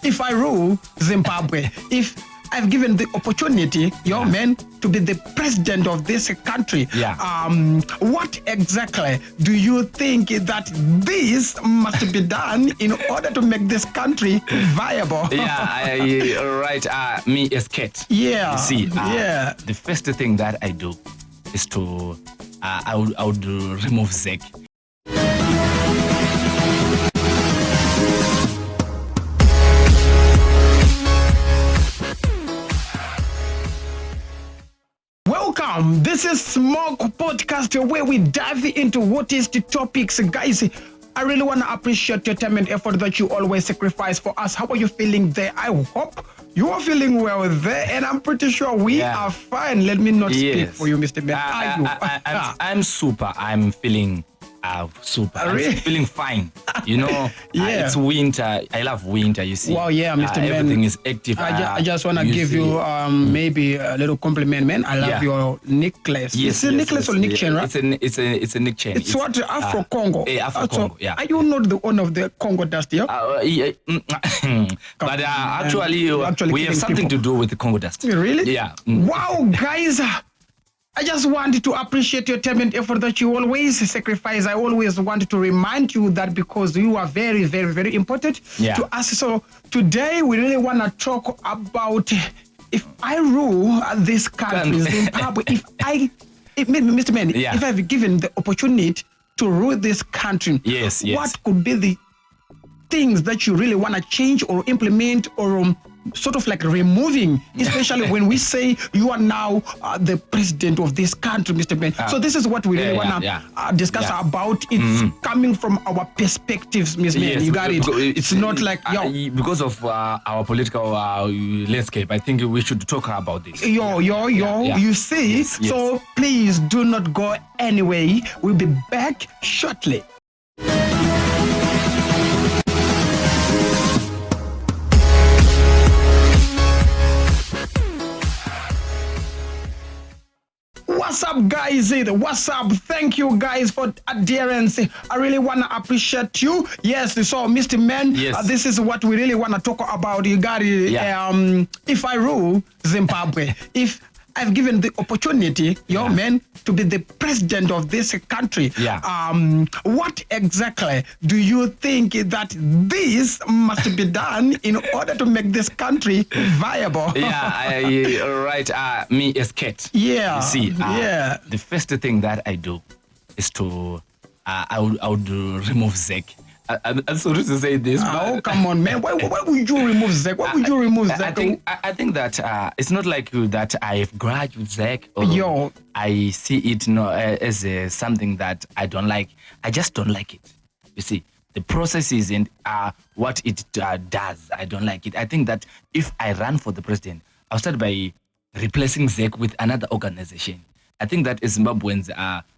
if I rule Zimbabwe, if I've given the opportunity, man, to be the president of this country. What exactly do you think that this must be done in order to make this country viable? Right. Me as Kate. You see, the first thing that I do is to I would remove Zek. Welcome. This is Smoke Podcast, where we dive into what is the topics. Guys, I really want to appreciate your time and effort that you always sacrifice for us. How are you feeling there? I hope you are feeling well there, and I'm pretty sure we are fine. Let me not speak for you, Mr. Ben. I'm super. I'm feeling super. Really? I'm feeling fine. You know, it's winter. I love winter, you see. Wow, Mr. Ben. Everything is active. I just want to give you maybe a little compliment, man. I love your necklace. It's a necklace or Nick chain, right? It's a Nick chain. It's what? Afro Congo. Afro Congo, yeah. Are you not the owner of the Congo dust here? But actually, we have something to do with the Congo dust. Really? Yeah. Wow, guys. I just wanted to appreciate your time and effort that you always sacrifice. I always wanted to remind you that because you are very, very, very important to us. So today we really want to talk about if I rule this country, Zimbabwe, Mr. Man, if I've given the opportunity to rule this country, what could be the things that you really want to change or implement or sort of like removing, especially when we say you are now the president of this country, Mr. Ben. So this is what we really want to discuss about. It's coming from our perspectives, Mr. Ben. You got it. It's not like because of our political landscape. I think we should talk about this. You see. So please do not go anywhere. We'll be back shortly. What's up, guys? What's up? Thank you, guys, for adherence. I really want to appreciate you. Yes, so, Mr. Man, this is what we really want to talk about. You got it. If I rule Zimbabwe, if I've given the opportunity, man, to be the president of this country. What exactly do you think that this must be done in order to make this country viable? Right. Me as Kate. You see, the first thing that I do is to I would remove Zek. I'm sorry to say this. Oh, come on, man. Why would you remove Zek? Why would you remove Zek? I think that it's not like that I have grudge with Zek. I see it as something that I don't like. I just don't like it. You see, the processes and what it does, I don't like it. I think that if I run for the president, I'll start by replacing Zek with another organization. I think that as Zimbabweans,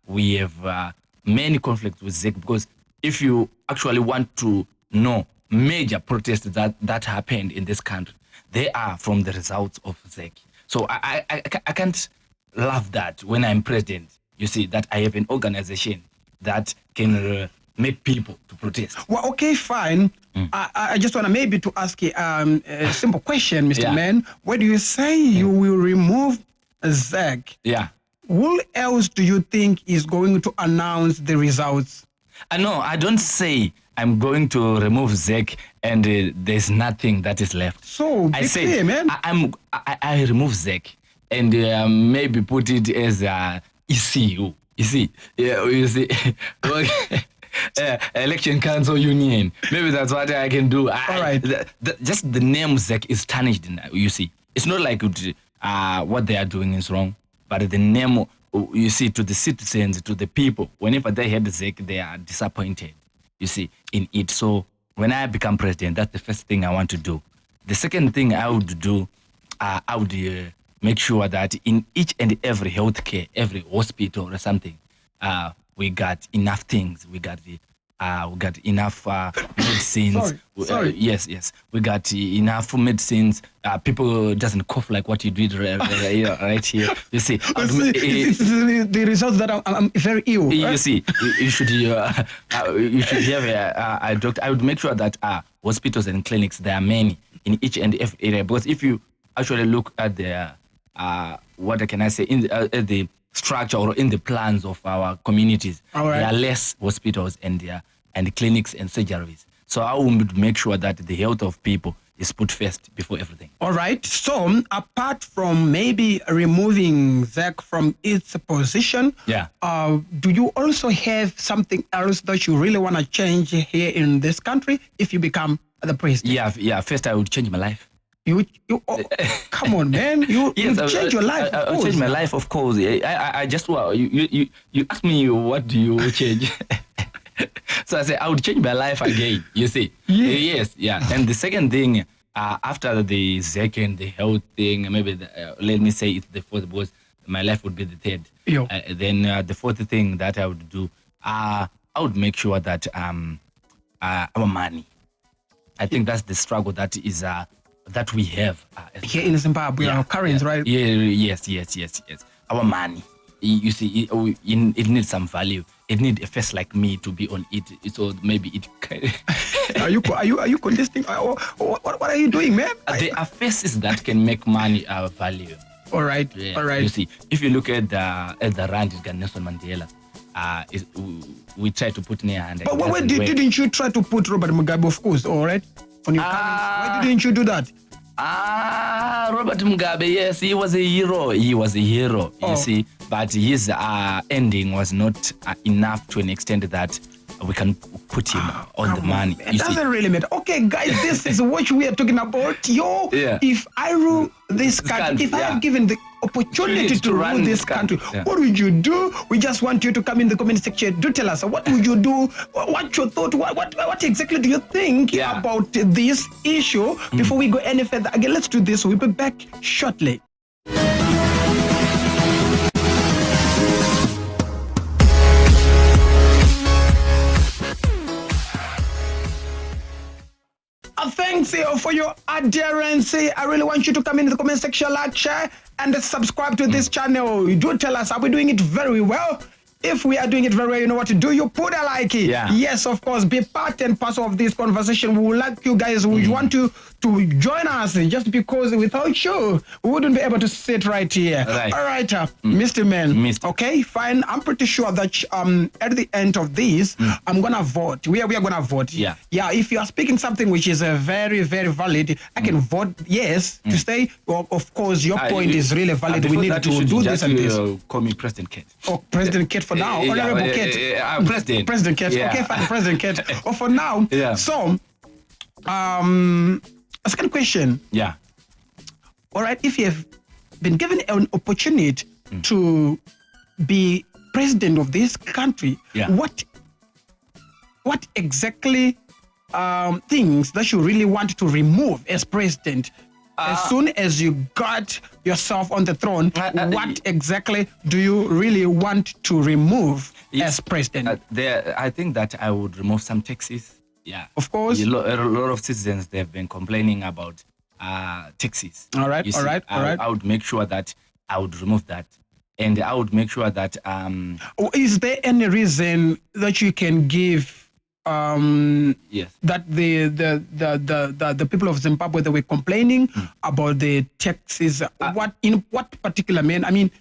we have many conflicts with Zek because if you actually want to know major protests that happened in this country, they are from the results of Zek. So I can't love that when I'm president. You see, that I have an organization that can make people to protest. Well, okay, fine. I just want to maybe to ask you a simple question, Mr. Man. Why do you say you will remove Zek? Who else do you think is going to announce the results? No, I don't say I'm going to remove Zek and there's nothing that is left. So, I say, clear, man. I remove Zek and maybe put it as ECU. You see, Election Council Union. Maybe that's what I can do. All right. Just the name Zek is tarnished. You see, it's not like what they are doing is wrong, but the name. You see, to the citizens, to the people, whenever they hear Zek, they are disappointed, you see, in it. So when I become president, that's the first thing I want to do. The second thing I would do, I would make sure that in each and every healthcare, every hospital or something, we got enough things. We got the We got enough medicines. Sorry. Yes. We got enough medicines. People doesn't cough like what you did right here. You see, it's the result that I'm very ill. You see, you should have a doctor. I would make sure that hospitals and clinics, there are many in each and every area. Because if you actually look at the what can I say in the structure or in the plans of our communities, there are less hospitals and clinics and surgeries. So I would make sure that the health of people is put first before everything. All right. So apart from maybe removing ZEC from its position, do you also have something else that you really want to change here in this country if you become the president? Yeah. First, I would change my life. Come on, man! You change your life. I'll change my life, of course. I just you asked me what do you change. So I said I would change my life again. You see? Yes. And the second thing, after the second, the health thing, maybe let me say it's the fourth, because my life would be the third. Then the fourth thing that I would do, I would make sure that our money. I think that's the struggle that is that we have here in Zimbabwe, our currency, right? Yes. Our money. You see, it needs some value. It needs a face like me to be on it. So maybe it. Are you contesting? What are you doing, man? There are faces that can make money value. All right. You see, if you look at the rand, it's got Nelson Mandela. We try to put near hand. But why didn't you try to put Robert Mugabe, of course, all right? On your why didn't you do that? Robert Mugabe, yes, he was a hero. You see, but his ending was not enough to an extent that we can put him on the money. It doesn't really matter. Okay, guys, this is what we are talking about. If I rule this country, if I am given the opportunity to rule this country, what would you do? We just want you to come in the comment section. Do tell us, what would you do? What's your thought? What exactly do you think about this issue? Before we go any further, again, let's do this. We'll be back shortly. Thanks for your adherence. I really want you to come in the comment section, like, share, and subscribe to this channel. Do tell us, are we doing it very well? If we are doing it very well, you know what to do. You put a like. Yes, of course. Be part and parcel of this conversation. We would like you guys. We want you to join us, just because without you, we wouldn't be able to sit right here. All right, Mr. Man. Okay, fine. I'm pretty sure that at the end of this, I'm gonna vote. We are gonna vote. Yeah. If you are speaking something which is very, very valid, I can vote yes to say. Well, of course, your point is really valid. We need to do this and this. Call me President Kate. Oh, President Kate for now. Honorable Kate. President Kate. Okay, fine. President Kate. For now. So, a second question. All right. If you have been given an opportunity to be president of this country, what exactly things that you really want to remove as president? As soon as you got yourself on the throne, what exactly do you really want to remove as president? I think that I would remove some taxes. Yeah, of course. A lot of citizens, they've been complaining about taxes. All right. I would make sure that I would remove that, and I would make sure that. Is there any reason that you can give? Yes. That the people of Zimbabwe, they were complaining about the taxes. In what particular man? I mean,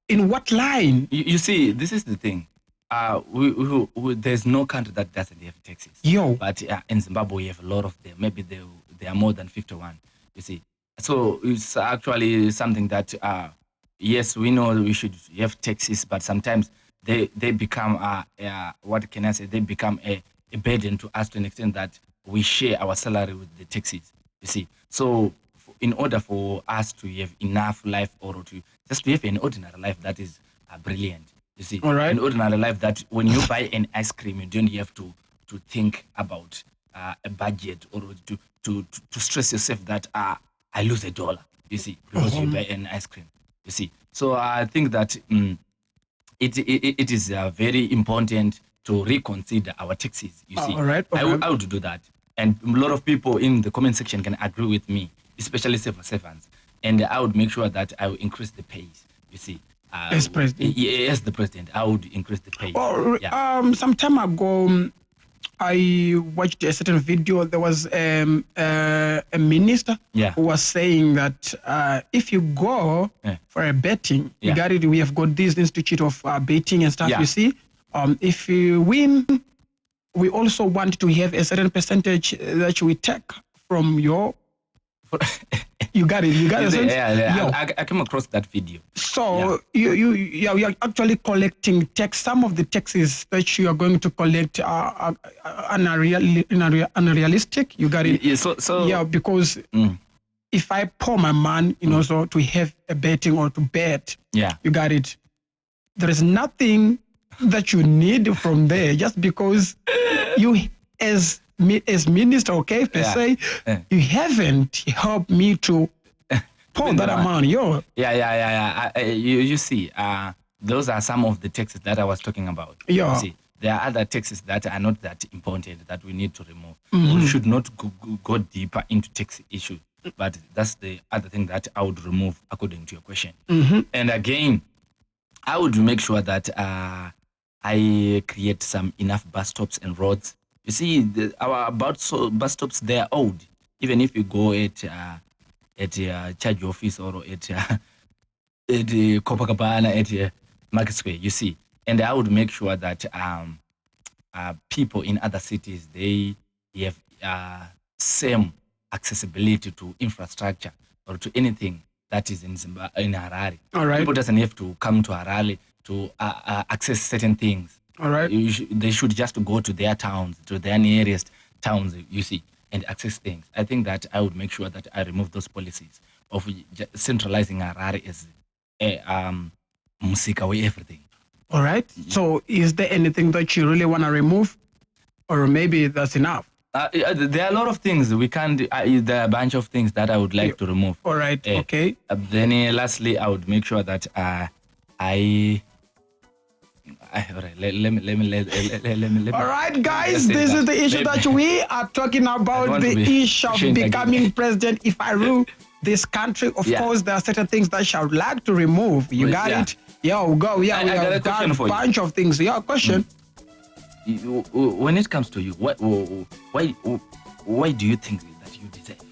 in what line? You see, this is the thing. There's no country that doesn't have taxes. But in Zimbabwe, we have a lot of them. Maybe they are more than 51. You see, so it's actually something that yes, we know we should have taxes, but sometimes they become what can I say? They become a burden to us to an extent that we share our salary with the taxes. You see, so in order for us to have enough life, or to just have an ordinary life that is brilliant. You see, an ordinary life that when you buy an ice cream, you don't have to think about a budget, or to stress yourself that I lose $1. You see, because you buy an ice cream. You see, so I think that it is very important to reconsider our taxes. You see, all right. I would do that, and a lot of people in the comment section can agree with me, especially civil servants. And I would make sure that I will increase the pays. You see, as president, as the president, I would increase the pay. Some time ago, I watched a certain video. There was a minister who was saying that if you go for a betting, you got it. We have got this institute of betting and stuff. You see, if you win, we also want to have a certain percentage that we take from your. You got it. You got it. I came across that video. So you are actually collecting tax. Some of the taxes that you are going to collect are unrealistic. You got it. Because if I pour my money, so to have a betting or to bet, you got it. There is nothing that you need from there just because you as minister, okay, per se, you haven't helped me to pour that amount. You see, those are some of the taxes that I was talking about. You see, there are other taxes that are not that important that we need to remove. We should not go deeper into tax issues, but that's the other thing that I would remove according to your question. And again, I would make sure that I create some enough bus stops and roads. You see, our bus stops, they are old. Even if you go at charge office or at Copacabana, at Market Square, you see. And I would make sure that people in other cities, they have same accessibility to infrastructure or to anything that is in Harare. All right. People doesn't have to come to Harare to access certain things. All right. They should just go to their towns, to their nearest towns, you see, and access things. I think that I would make sure that I remove those policies of centralizing Harare as Musika way everything. All right. So is there anything that you really want to remove? Or maybe that's enough? There are a lot of things we can't, there are a bunch of things that I would like to remove. All right. Okay. Then lastly, I would make sure that all right, guys, this is the issue that we are talking about, the issue of becoming president. If I rule this country, of course, there are certain things that I would like to remove. You got it? Go. We have got a bunch of things. Question. When it comes to you, why do you think that you deserve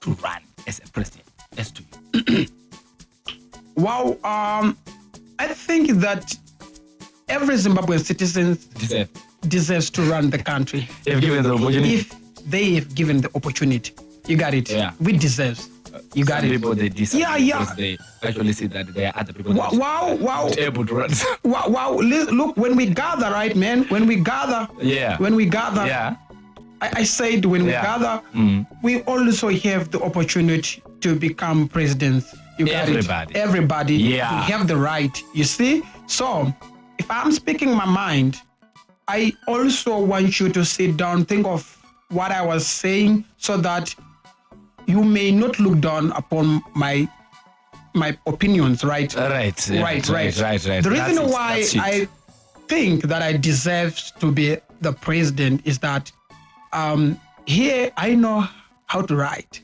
to run as a president, as to you? Wow, I think that every Zimbabwean citizen deserves to run the country. If given the opportunity. If they have given the opportunity. You got it. We deserve. You got it. People, they disagree because they actually see that there are other people that able to run. Wow. Look, when we gather, right, man? When we gather. I said when we gather, we also have the opportunity to become presidents. You got it. Everybody have the right. You see? So, if I'm speaking my mind, I also want you to sit down, think of what I was saying so that you may not look down upon my opinions, right? Right. The reason why I think that I deserve to be the president is that here I know how to write.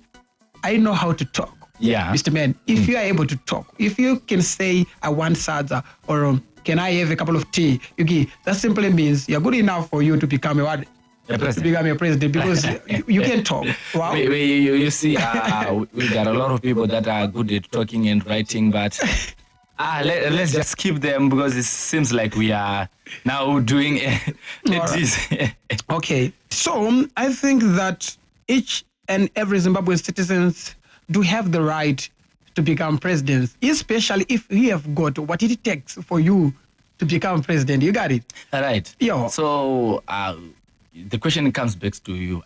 I know how to talk. Mr. Man, if you are able to talk, if you can say, I want sadza, or can I have a couple of tea? That simply means you're good enough for you to become a president because you can talk. Wow. You see, we got a lot of people that are good at talking and writing, but let's just keep them because it seems like we are now doing it. Okay, so I think that each and every Zimbabwean citizens do have the right to become presidents, especially if you have got what it takes for you to become president. You got it? All right. So the question comes back to you.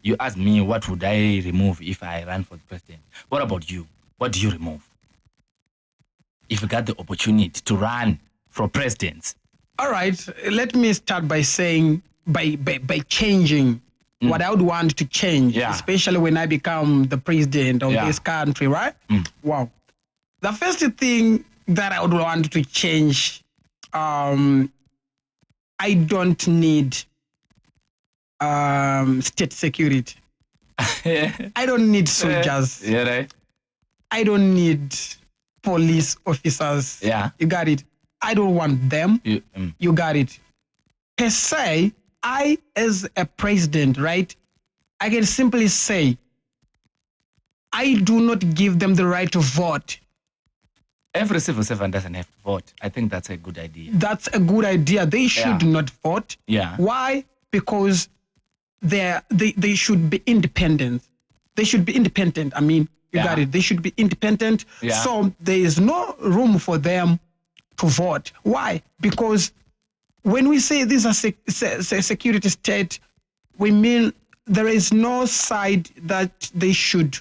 You asked me what would I remove if I ran for the president. What about you? What do you remove if you got the opportunity to run for president? All right. Let me start by saying by changing what I would want to change, especially when I become the president of this country, right? Wow. The first thing that I would want to change I don't need state security. I don't need soldiers. Yeah, right. I don't need police officers. Yeah. You got it. I don't want them. You got it. Per se, I, as a president, right, I can simply say, I do not give them the right to vote. Every civil servant doesn't have to vote. I think that's a good idea. That's a good idea. They should not vote. Yeah. Why? Because they should be independent. They should be independent. I mean, you got it. They should be independent. Yeah. So there is no room for them to vote. Why? Because when we say these are security state, we mean there is no side that they should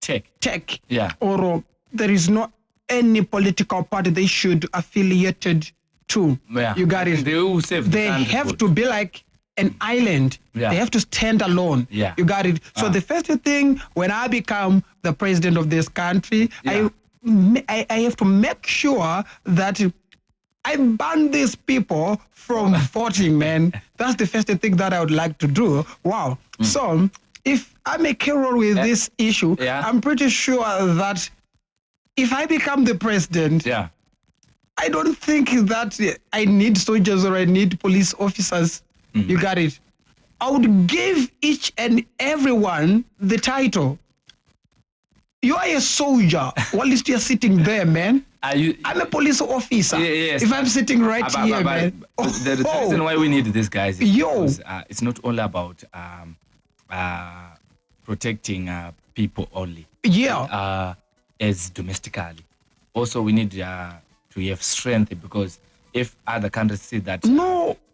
take. Yeah. Or there is no any political party they should affiliated to. Yeah. You got it. They will save They have to be like an island. Yeah. They have to stand alone. Yeah. You got it. So the first thing when I become the president of this country, I have to make sure that I ban these people from voting, man. That's the first thing that I would like to do. Wow. So if I make a role with this issue, I'm pretty sure that if I become the president, I don't think that I need soldiers or I need police officers. You got it. I would give each and everyone the title. You are a soldier. While you're sitting there, man. I'm a police officer. Yes. If I'm sitting right here, man. The reason why we need these guys is because it's not only about protecting people only. Yeah. As domestically. Also, we need to have strength, because if other countries see that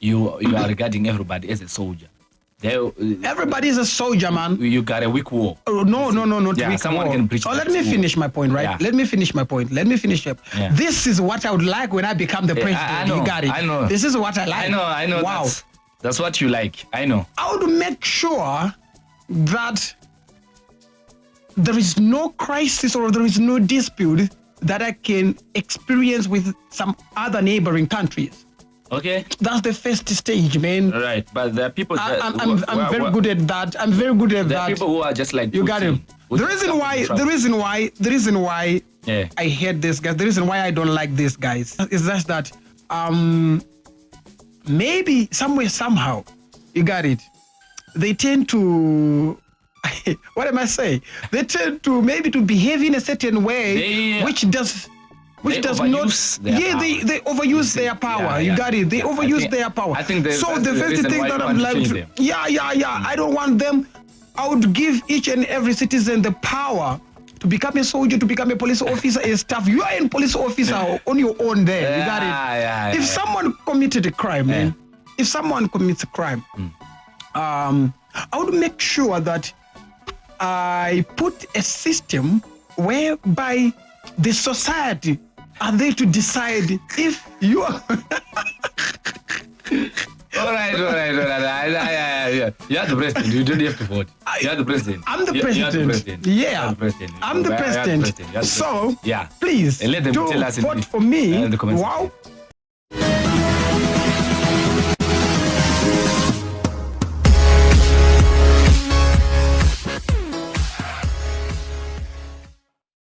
you are regarding everybody as a soldier, everybody is a soldier, man. You got a weak war. No, not weak someone war. can breach. So let me finish my point, right? Yeah. Let me finish my point. This is what I would like when I become the president. I know, you got it. I know. This is what I like. I know. Wow. That's what you like. I know. I would make sure that there is no crisis or there is no dispute that I can experience with some other neighboring countries. Okay. That's the first stage, man. Right, but there are people. I'm very good at that. I'm very good at that. There are people who are just like you got it. The reason why I hate this guys. The reason why I don't like these guys is just that maybe somewhere somehow you got it. They tend to. What am I saying? They tend to maybe to behave in a certain way, which does not. They overuse their power. You got it. They overuse their power. I think so. The first thing that I'm like, I don't want them. I would give each and every citizen the power to become a soldier, to become a police officer and stuff. You are a police officer on your own there. You got it. If someone committed a crime, man, if someone commits a crime, I would make sure that I put a system whereby the society are there to decide if you are. All right. Yeah. You are the president. You don't have to vote. You are the president. I'm the president. Yeah. I'm the president. So, please, let them tell us vote for me. in the comments. Wow.